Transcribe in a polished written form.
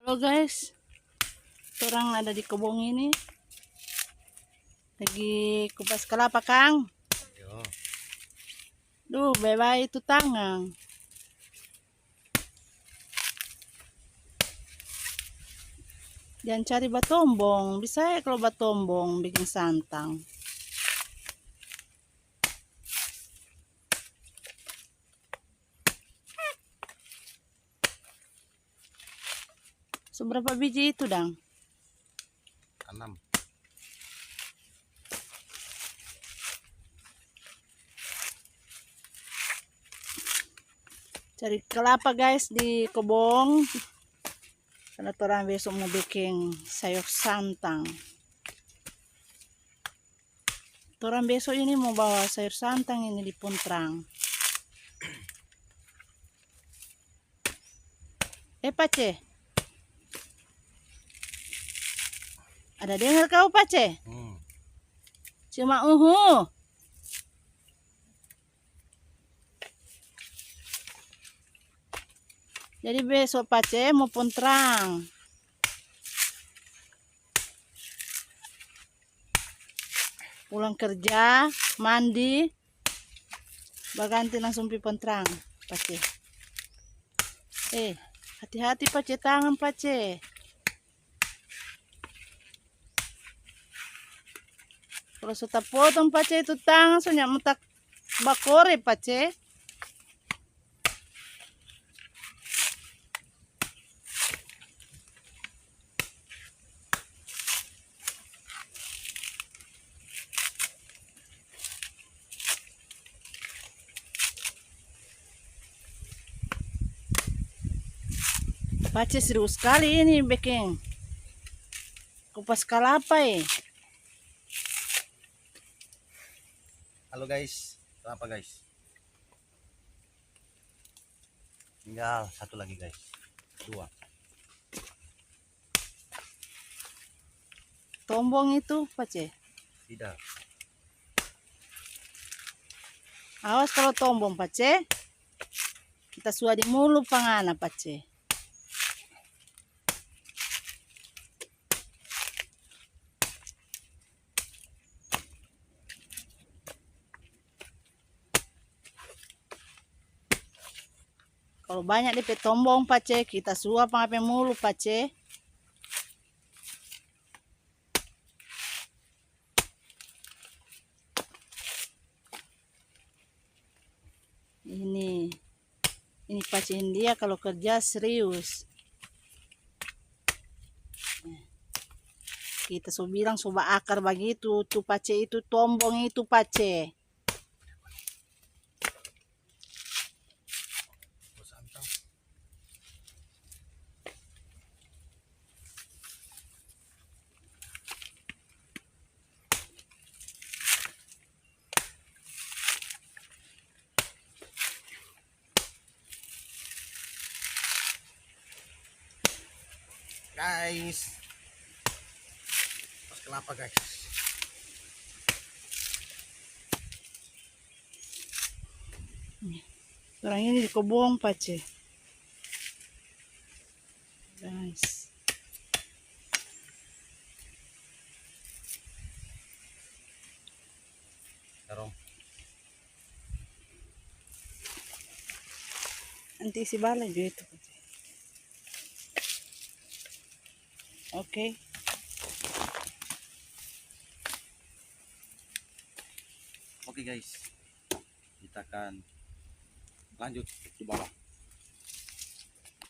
Halo guys, orang ada di kebun ini lagi kupas kelapa Kang. Yo. Duh, bebas itu tangan. Jangan cari batombong, bisa ya kalau batombong bikin santang. Seberapa biji itu, Dang? 6. Cari kelapa guys di kebun. Karena orang besok mau bikin sayur santang. Orang besok ini mau bawa sayur santang ini di Puntrang. Pace. Ada dengar kau Pace? Cuma Jadi besok Pace mau Puntrang. Pulang kerja, mandi, baganti langsung pi Puntrang, Pace. Hati-hati Pace, tangan Pace. Kalau sudah potong Pace itu tangan, soalnya mutak bakore Pace. Pace serius sekali ini bikin kupas kelapa Halo guys, apa guys? Tinggal satu lagi guys. 2. Tombong itu Pace. Tidak. Awas kalau tombong Pace. Kita suadi mulu pangana Pace. Kalau banyak DP tombong Pace, kita suap ngapain mulu Pace. Ini Pace India kalau kerja serius. Kita so bilang coba akar begitu, tuh Pace itu tombong itu Pace. Guys. Pas kelapa guys. Orang ini di kebun Pace. Guys. Terong. Nanti isi bala juga itu. Oke. Oke guys. Kita akan lanjut di bawah.